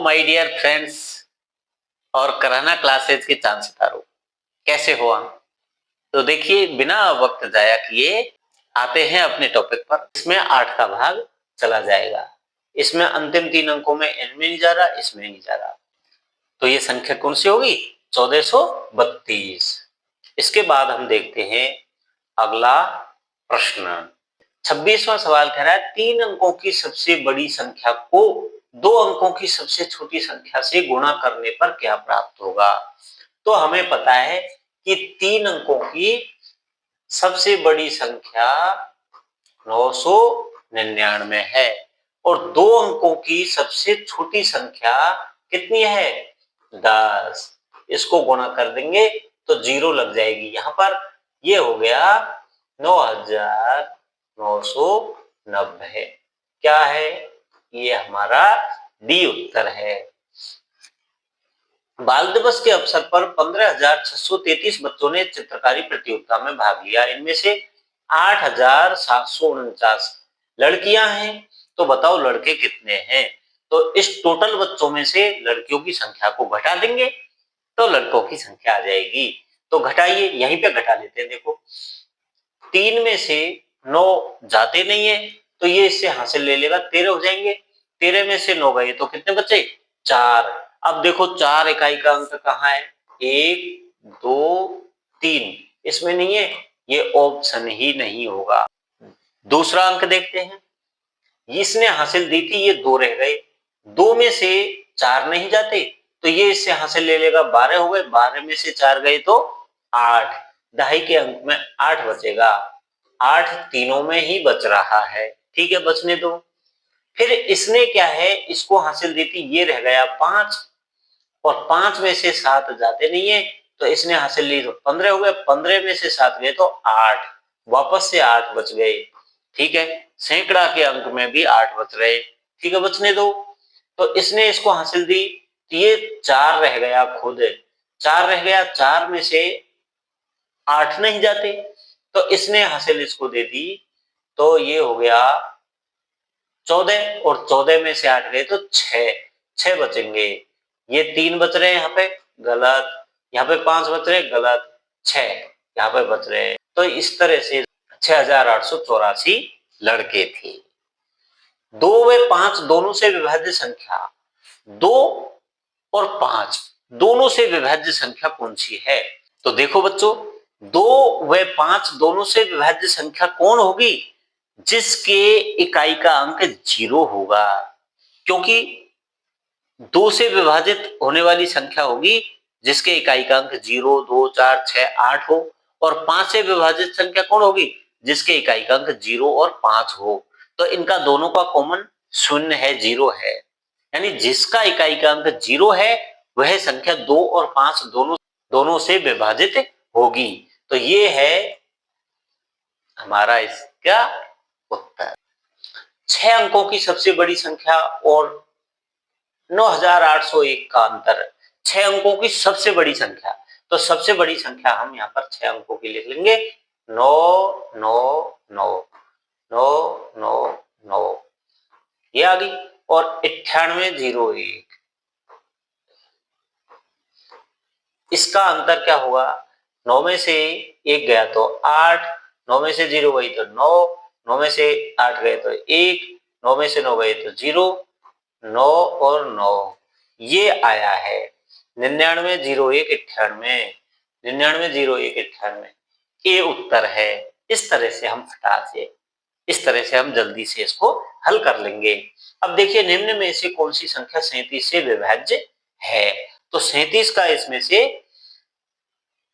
My dear friends और कराना classes के चांद सितारों, कैसे हो आप? तो देखिए, बिना वक्त जाया किए आते हैं अपने टॉपिक पर। इसमें 8 का भाग चला जाएगा। इसमें अंतिम 3 अंकों में इनमें नहीं जा रहा, इसमें नहीं जा रहा। तो ये संख्या कौन सी होगी? 1432। इसके बाद हम देखते हैं अगला प्रश्न। 26वां सवाल कह रहा है 3 अंकों की सबसे बड़ी संख्या को 2 अंकों की सबसे छोटी संख्या से गुणा करने पर क्या प्राप्त होगा? तो हमें पता है कि 3 अंकों की सबसे बड़ी संख्या 999 है और 2 अंकों की सबसे छोटी संख्या कितनी है? 10। इसको गुणा कर देंगे तो 0 लग जाएगी यहाँ पर। ये हो गया 9990। क्या है? ये हमारा डी उत्तर है। बाल दिवस के अवसर पर 15,633 बच्चों ने चित्रकारी प्रतियोगिता में भाग लिया। इनमें से 8,749 लड़कियां हैं। तो बताओ लड़के कितने हैं? तो इस टोटल बच्चों में से लड़कियों की संख्या को घटा देंगे तो लड़कों की संख्या आ जाएगी। तो घटाइए, यहीं पे घटा लेते हैं। देखो, 3 में से 9 जाते नहीं है तो ये इससे हासिल ले लेगा, 13 हो जाएंगे। 13 में से 9 गए तो कितने बचे? 4। अब देखो 4 इकाई का अंक कहाँ है? 1 2 3। इसमें नहीं है, ये ऑप्शन ही नहीं होगा। दूसरा अंक देखते हैं। इसने हासिल दी थी, ये 2 रह गए। 2 में से 4 नहीं जाते तो ये इससे हासिल ले लेगा, 12 हो गए। 12 में से 4 गए तो 8। दहाई के अंक में 8 बचेगा। 8 तीनों में ही बच रहा है। ठीक है, बचने दो। फिर इसने क्या है, इसको हासिल दी थी, ये रह गया 5 और 5 में से 7 जाते नहीं है तो इसने हासिल ली तो 15 हो गए। 15 में से 7 गए तो 8, वापस से 8 बच गए। ठीक है, सैकड़ा के अंक में भी 8 बच रहे। ठीक है, बचने दो। तो इसने इसको हासिल दी, ये 4 रह गया, खुद 4 रह गया। 4 में से 8 नहीं जाते तो इसने हासिल इसको दे दी, तो ये हो गया 14 और 14 में से 8 गए तो 6 बचेंगे। ये 3 बच रहे हैं यहाँ पे, गलत। यहाँ पे 5 बच रहे, गलत। 6 यहाँ पे बच रहे हैं। तो इस तरह से 6,884 लड़के थे। 2 व 5 दोनों से विभाज्य संख्या, 2 और 5 दोनों से विभाज्य संख्या कौन सी है? तो देखो बच्चों, 2 व 5 दोनों से विभाज्य संख्या कौन होगी? जिसके इकाई का अंक 0 होगा। क्योंकि 2 से विभाजित होने वाली संख्या होगी जिसके इकाई का अंक 0 2 4 6 8 हो, और 5 से विभाजित संख्या कौन होगी? जिसके इकाई का अंक 0 और 5 हो। तो इनका दोनों का कॉमन 0 है, 0 है। यानी जिसका इकाई का अंक 0 है वह संख्या 2 और 5 दोनों से विभाजित होगी। तो ये है हमारा इसका उत्तर। 6 अंकों की सबसे बड़ी संख्या और 9,801 का अंतर। 6 अंकों की सबसे बड़ी संख्या, तो सबसे बड़ी संख्या हम यहाँ पर 6 अंकों की लिख लेंगे, 999 999 ये आ गई। और 9801, इसका अंतर क्या होगा? 9 में से 1 गया तो 8, 9 में से 0 गई तो 9, 9 में से 8 गए तो 1, 9 में से 9 गए तो 0, 9 और 9 ये आया है 990198। 990198 ये उत्तर है। इस तरह से हम इस तरह से हम जल्दी से इसको हल कर लेंगे। अब देखिए, निम्न में से कौन सी संख्या 37 से विभाज्य है? तो 37 का इसमें से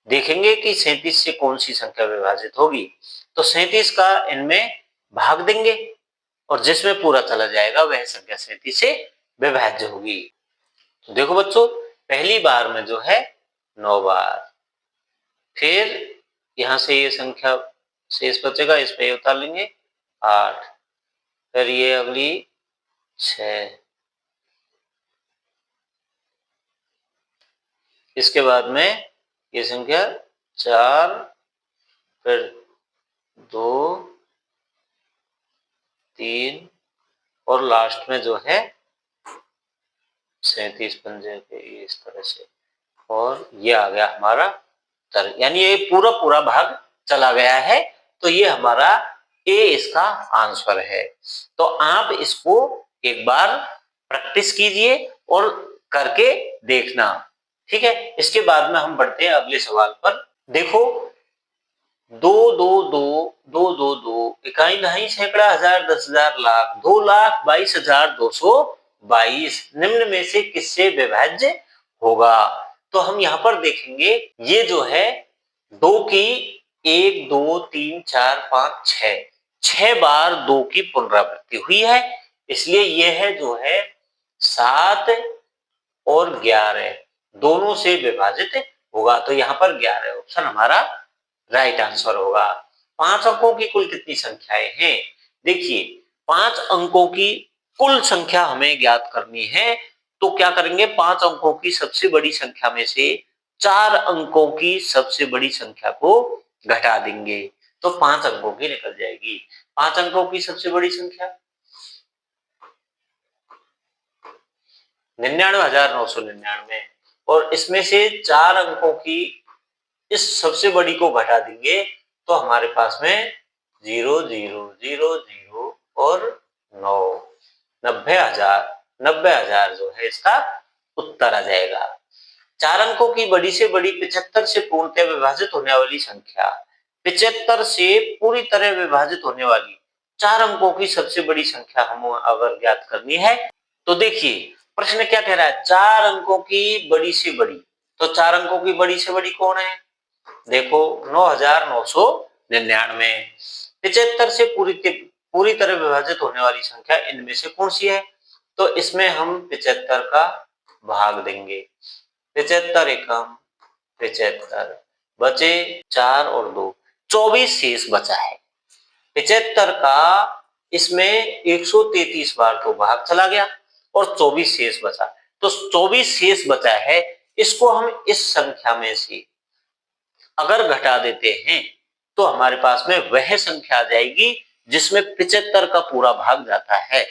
देखेंगे कि 37 से कौन सी संख्या विभाजित होगी। तो 37 का इनमें भाग देंगे और जिसमें पूरा चला जाएगा वह संख्या 37 से विभाज्य होगी। तो देखो बच्चों, पहली बार में जो है 9 बार, फिर यहां से ये संख्या शेष बचेगा, इस पे उतार लेंगे 8, फिर ये अगली 6, इसके बाद में ये संख्या 4, फिर 2 3 और लास्ट में जो है 37 पंजे के इस तरह से, और ये आ गया हमारा उत्तर, यानी ये पूरा पूरा भाग चला गया है, तो ये हमारा ए इसका आंसर है। तो आप इसको एक बार प्रैक्टिस कीजिए और करके देखना, ठीक है। इसके बाद में हम बढ़ते हैं अगले सवाल पर। देखो, दो दो दो दो दो दो इकाई दहाई सैकड़ा हजार 10,000 लाख 2,22,222 निम्न में से किससे विभाज्य होगा। तो हम यहाँ पर देखेंगे, ये जो है दो की 1 2 3 4 5 6 बार दो की पुनरावृत्ति हुई है, इसलिए यह है जो है 7 और 11 दोनों से विभाजित होगा, तो यहाँ पर 11 ऑप्शन हमारा राइट आंसर होगा। 5 अंकों की कुल कितनी संख्याएं हैं। देखिए, 5 अंकों की कुल संख्या हमें ज्ञात करनी है, तो क्या करेंगे, 5 अंकों की सबसे बड़ी संख्या में से 4 अंकों की सबसे बड़ी संख्या को घटा देंगे, तो 5 अंकों की निकल जाएगी। 5 अंकों की सबसे बड़ी संख्या 99,999, और इसमें से 4 अंकों की इस सबसे बड़ी को घटा देंगे, तो हमारे पास में 0 0 0 0 और 9, 90,000 जो है इसका उत्तर आ जाएगा। 4 अंकों की बड़ी से बड़ी 75 से पूर्णतः विभाजित होने वाली संख्या, 75 से पूरी तरह विभाजित होने वाली 4 अंकों की सबसे बड़ी संख्या हम अगर ज्ञात करनी है, तो देखिए प्रश्न क्या कह रहा है, 4 अंकों की बड़ी से बड़ी, तो 4 अंकों की बड़ी से बड़ी कौन है, देखो 9,999। 75 से पूरी तरह विभाजित होने वाली संख्या इनमें से कौन सी है, तो इसमें हम 75 का भाग देंगे, 75 एकम 75, बचे 4 और 2, 24 शेष बचा है। 75 का इसमें 133 बार तो भाग चला गया और 24 शेष बचा, तो 24 शेष बचा है, इसको हम इस संख्या में से अगर घटा देते हैं, तो हमारे पास में वह संख्या आ जाएगी जिसमें 75 का पूरा भाग जाता है।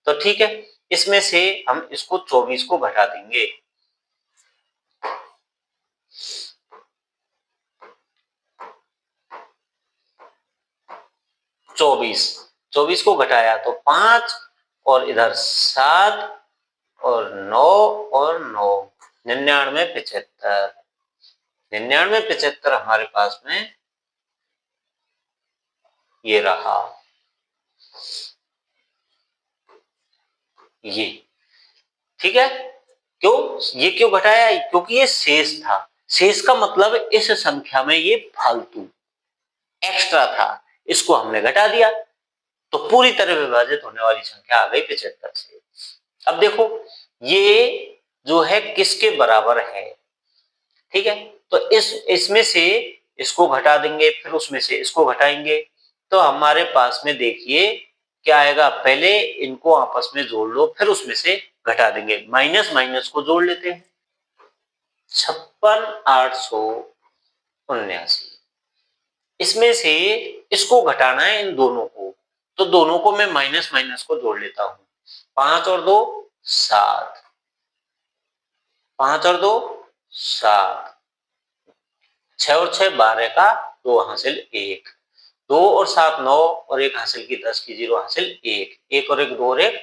तो ठीक है, इसमें से हम इसको 24 को घटा देंगे, 24 को घटाया तो 5 और इधर 7 और 9 और 9, 99 75, 99 75 हमारे पास में ये रहा, ये ठीक है। ये क्यों घटाया, क्योंकि ये शेष था, शेष का मतलब इस संख्या में ये फालतू एक्स्ट्रा था, इसको हमने घटा दिया, तो पूरी तरह विभाजित होने वाली संख्या आ गई 75 से। अब देखो, ये जो है किसके बराबर है, ठीक है, तो इसमें से इसको घटा देंगे, फिर उसमें से इसको घटाएंगे, तो हमारे पास में देखिए क्या आएगा, पहले इनको आपस में जोड़ लो, फिर उसमें से घटा देंगे, माइनस माइनस को जोड़ लेते हैं, 56,879। इसमें से इसको घटाना है इन दोनों को, तो दोनों को मैं माइनस माइनस को जोड़ लेता हूं, 5 और 2 7, 5 और 2 7, 6 और 6 12 का 2 हासिल 1, 2 और 7 9 और 1 हासिल की 10 की 0 हासिल 1, 1 और 1 2 और 1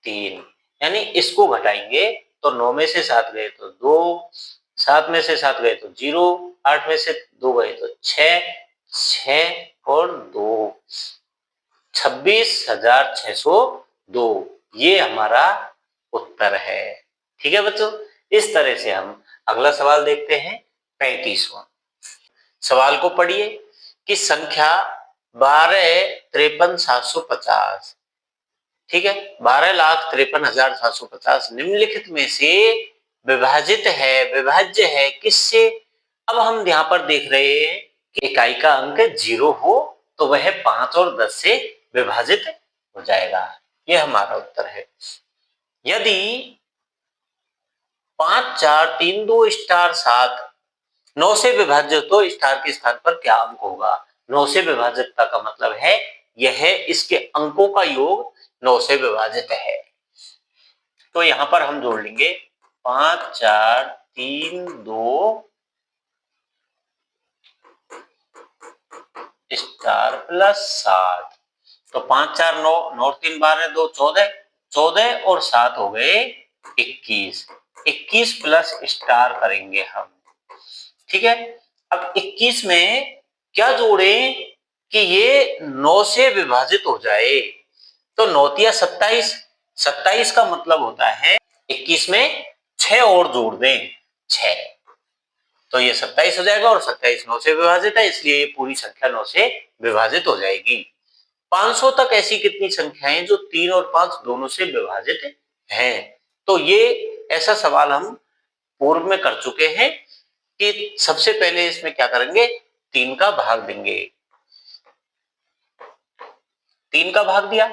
3, यानी इसको घटाएंगे तो 9 में से 7 गए तो 2, 7 में से 7 गए तो 0, 8 में से 2 गए तो 6, 6 और 2, 26,602, ये हमारा उत्तर है। ठीक है बच्चों, इस तरह से हम अगला सवाल देखते हैं, 35वां सवाल को पढ़िए कि संख्या 12,53,750, ठीक है, 12,53,750 निम्नलिखित में से विभाजित है, विभाज्य है किससे। अब हम यहाँ पर देख रहे हैं कि इकाई का अंक 0 हो तो वह 5 और 10 से विभाजित हो जाएगा, यह हमारा उत्तर है। यदि 5 4 3 2 स्टार 7 9 से विभाज्य, तो स्टार के स्थान पर क्या अंक होगा। 9 से विभाजकता का मतलब है यह इसके अंकों का योग 9 से विभाजित है। तो यहाँ पर हम जोड़ लेंगे 5 4 3 2 स्टार प्लस 7। तो 5 4 9 9 3 12 2 14 14 और 7 हो गए 21। 21 प्लस स्टार करेंगे हम, ठीक है। अब 21 में क्या जोड़े कि ये 9 से विभाजित हो जाए। तो 9 तिया 27, 27 का मतलब होता है 21 में 6 और जोड़ दें, 6। तो ये 27 हो जाएगा और 27 9 से विभाजित है, इसलिए ये पूरी संख्या 9 से विभाजित हो जाएगी। 500 तक ऐसी कितनी संख्याएं जो 3 और 5 दोनों से विभाजित हैं। तो ये ऐसा सवाल हम पूर्व में कर चुके हैं कि सबसे पहले इसमें क्या करेंगे, 3 का भाग देंगे। 3 का भाग दिया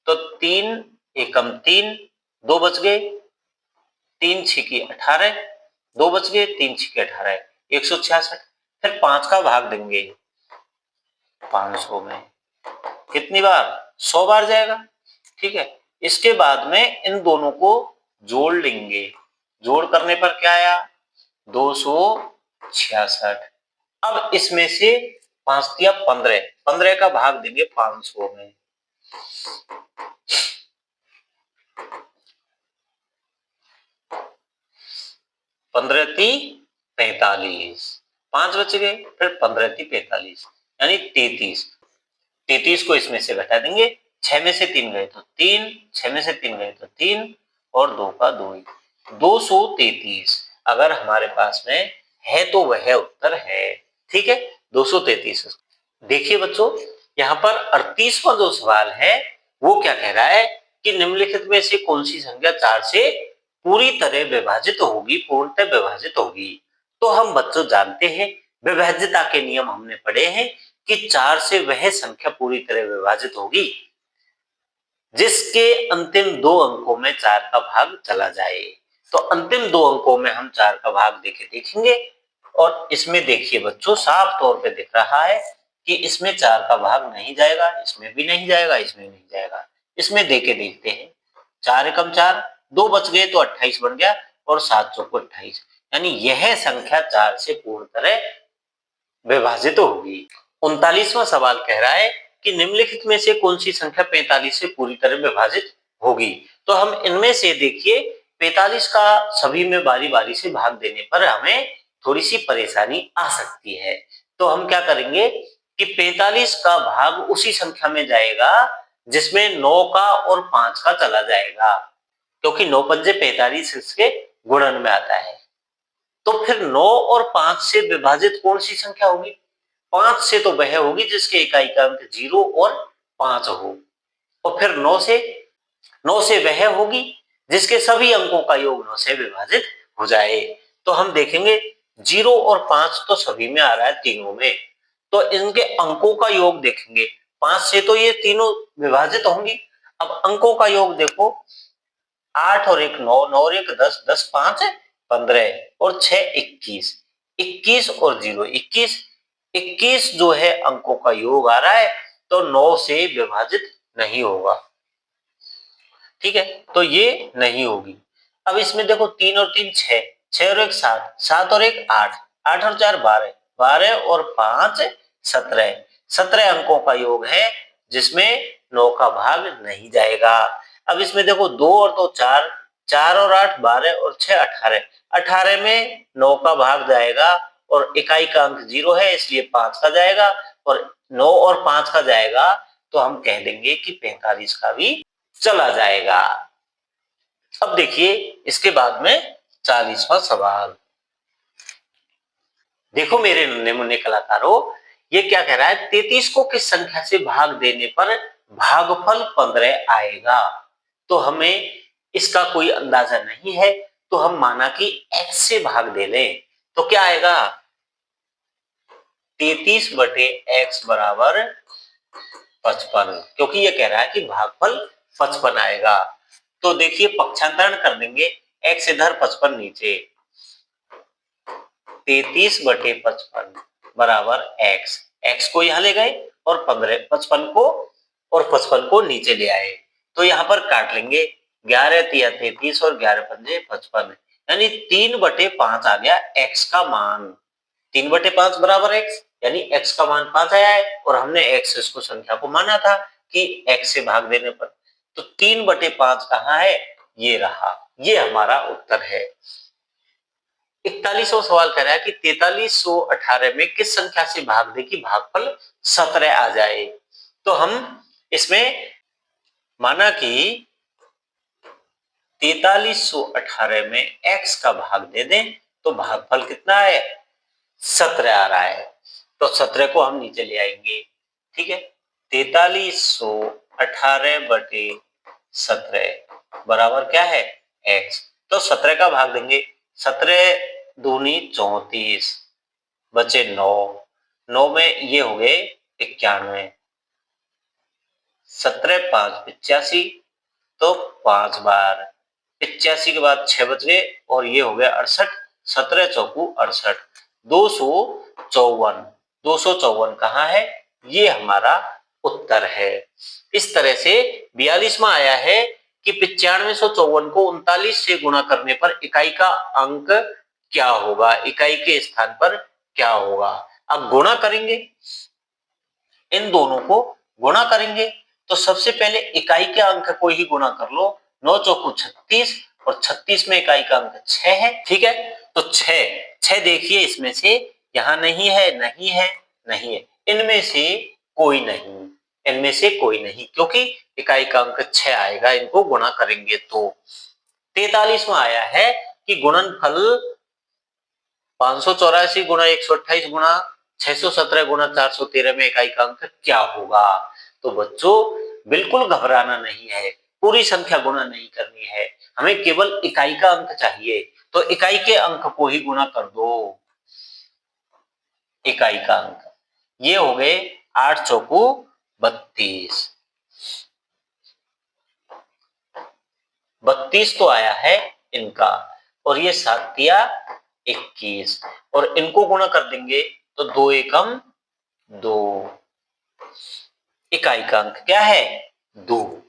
तो 3 एकम 3, 2 बच गए, 3 छिकी 18, 2 बच गए, 3 छिके 18, 166। फिर 5 का भाग देंगे 500 में, कितनी बार, 100 बार जाएगा, ठीक है। इसके बाद में इन दोनों को जोड़ लेंगे, जोड़ करने पर क्या आया, 266। अब इसमें से 5 दिया 15, 15 का भाग देंगे 500 में, 15 × 45, 5 बच गए, फिर 15 × 45 यानी 33। 33 को इसमें से घटा देंगे, 6 में से 3 गए तो 3, 6 में से 3 गए तो 3 और 2 का 2 ही, 233 अगर हमारे पास में है तो वह उत्तर है, ठीक है, 233। देखिए बच्चों, यहाँ पर 38वां जो सवाल है वो क्या कह रहा है कि निम्नलिखित में से कौन सी संख्या 4 से पूरी तरह विभाजित होगी, पूर्णतः विभाजित होगी। तो हम बच्चों जानते हैं, विभाज्यता के नियम हमने पढ़े हैं कि 4 से वह संख्या पूरी तरह विभाजित होगी जिसके अंतिम 2 अंकों में 4 का भाग चला जाए। तो अंतिम 2 अंकों में हम 4 का भाग देखेंगे और इसमें देखिए बच्चों, साफ तौर पे दिख रहा है कि इसमें 4 का भाग नहीं जाएगा, इसमें भी नहीं जाएगा, इसमें नहीं जाएगा। इसमें देके देखते हैं, 4 एकम 4, 2 बच गए तो 28 बन गया और 7 चौको 28, यानी यह संख्या 4 से पूर्ण तरह विभाजित होगी। 39वां सवाल कह रहा है कि निम्नलिखित में से कौन सी संख्या 45 से पूरी तरह विभाजित होगी। तो हम इनमें से देखिए 45 का सभी में बारी बारी से भाग देने पर हमें थोड़ी सी परेशानी आ सकती है। तो हम क्या करेंगे कि 45 का भाग उसी संख्या में जाएगा जिसमें 9 का और 5 का चला जाएगा, क्योंकि 9 पंजे 45 इसके गुणन में आता है। तो फिर 9 और 5 से विभाजित कौन सी संख्या होगी, 5 से तो वह होगी जिसके इकाई का अंक 0 और 5 हो, और फिर 9 से वह होगी जिसके सभी अंकों का योग 9 से विभाजित हो जाए। तो हम देखेंगे 0 और 5 तो सभी में आ रहा है, तीनों में, तो इनके अंकों का योग देखेंगे, 5 से तो ये तीनों विभाजित होंगी। अब अंकों का योग देखो, 8 और 1 9, 9 और 1 10, 10 5 15 और 6 21, 21 और 0 21, 21 जो है अंकों का योग आ रहा है, तो 9 से विभाजित नहीं होगा, ठीक है, तो ये नहीं होगी। अब इसमें देखो 3 और 3 6, 6 और 1 7, 7 और 1 8, 8 और 4 12, 12 और 5 17, 17 अंकों का योग है जिसमें 9 का भाग नहीं जाएगा। अब इसमें देखो 2 और 2 4, 4 और 8 12 और 6 18, 18 में 9 का भाग जाएगा और इकाई का अंक 0 है इसलिए 5 का जाएगा, और 9 और 5 का जाएगा तो हम कह देंगे कि 45 का भी चला जाएगा। अब देखिए इसके बाद में 40वां सवाल, देखो मेरे नन्हे मुन्ने कलाकारों, ये क्या कह रहा है, 33 को किस संख्या से भाग देने पर भागफल 15 आएगा। तो हमें इसका कोई अंदाजा नहीं है, तो हम माना कि x से भाग दे लें, तो क्या आएगा, 33 बटे x बराबर 55, क्योंकि ये कह रहा है कि भागफल 55 आएगा। तो देखिए पक्षांतरण कर देंगे, x इधर 55 नीचे, 33 बटे 55 बराबर x, x को यहां ले गए और 55 को नीचे ले आए, तो यहां पर काट लेंगे, 11 तिया 33 और 11 पंजे 55, यानी 3/5 आ गया x का मान। 3/5 बराबर x, यानी x का मान 5 आया है और हमने x इसको संख्या को माना था कि x से भाग देने पर, तो 3/5 कहाँ है, ये रहा, ये हमारा उत्तर है। 41वां सवाल कह रहा है कि 4318 में किस संख्या से भाग दे कि भागफल 17 आ जाए। तो हम इसमें माना कि 4318 में x का भाग दे दें तो भागफल कितना है, 17 आ रहा है। तो 17 को हम नीचे ले आएंगे, ठीक है। 4318/17 बराबर क्या है, x। तो 17 का भाग देंगे, 17 दूनी 34, बचे 9, 9 में ये हो गए 91, 17 5 85, तो 5 बार 85 के बाद 6 बच गए और ये हो गया 68, 17 चौकू 68, 254, 254 कहाँ है, ये हमारा उत्तर है। इस तरह से 42वां आया है कि 9554 को 39 से गुणा करने पर इकाई का अंक क्या होगा, इकाई के स्थान पर क्या होगा। अब गुणा करेंगे, इन दोनों को गुणा करेंगे, तो सबसे पहले इकाई के अंक को ही गुणा कर लो, 9 चौकू 36 और 36 में इकाई का अंक 6 है, ठीक है। तो 6 देखिए इसमें से यहाँ नहीं है, नहीं है, नहीं है, इनमें से कोई नहीं, इनमें से कोई नहीं, क्योंकि इकाई का अंक 6 आएगा, इनको गुणा करेंगे तो। 43वां आया है कि गुणनफल 584 गुणा 128 गुणा 617 गुणा 413 में इकाई का अंक क्या होगा। तो बच्चों बिल्कुल घबराना नहीं है, पूरी संख्या गुणा नहीं करनी है, हमें केवल इकाई का अंक चाहिए, तो इकाई के अंक को ही गुणा कर दो। इकाई का अंक ये हो गए 8 चौकू 32, 32 तो आया है इनका, और ये 7 तिया 21, और इनको गुणा कर देंगे तो 2 एकम 2, इकाई का अंक क्या है, 2।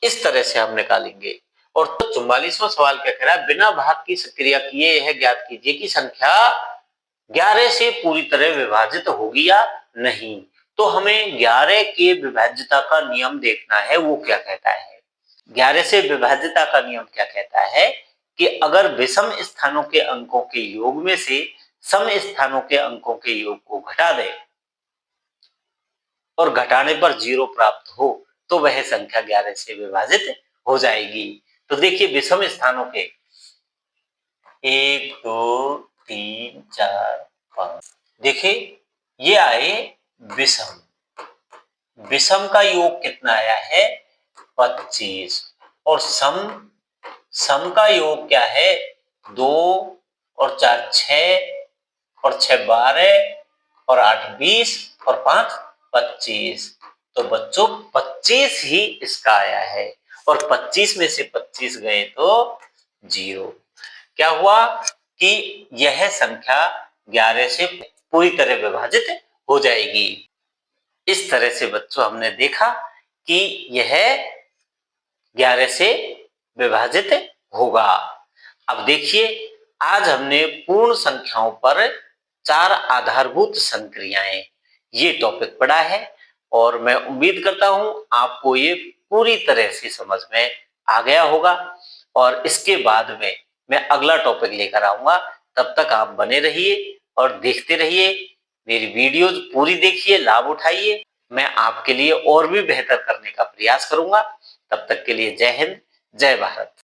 इस तरह से हम निकालेंगे। और तो 44वां सवाल क्या कह रहा है, बिना भाग की क्रिया किए यह ज्ञात कीजिए कि संख्या 11 से पूरी तरह विभाजित होगी या नहीं। तो हमें 11 के विभाज्यता का नियम देखना है, वो क्या कहता है। 11 से विभाज्यता का नियम क्या कहता है कि अगर विषम स्थानों के अंकों के योग में से सम स्थानों के अंकों के योग को घटा दे और घटाने पर 0 प्राप्त हो तो वह संख्या 11 से विभाजित हो जाएगी। तो देखिए विषम स्थानों के 1 2 3 4 5, देखिए ये आए विषम, विषम का योग कितना आया है 25, और सम, सम का योग क्या है 2 और 4 6 और 6 12 और 8 20 और 5 25। तो बच्चों 25 ही इसका आया है, और 25 में से 25 गए तो 0। क्या हुआ कि यह संख्या 11 से पूरी तरह विभाजित हो जाएगी। इस तरह से बच्चों हमने देखा कि यह 11 से विभाजित होगा। अब देखिए आज हमने पूर्ण संख्याओं पर 4 आधारभूत संक्रियाएं, ये टॉपिक पढ़ा है, और मैं उम्मीद करता हूं आपको ये पूरी तरह से समझ में आ गया होगा। और इसके बाद में मैं अगला टॉपिक लेकर आऊंगा, तब तक आप बने रहिए और देखते रहिए, मेरी वीडियोज पूरी देखिए, लाभ उठाइए, मैं आपके लिए और भी बेहतर करने का प्रयास करूंगा। तब तक के लिए जय हिंद, जय भारत।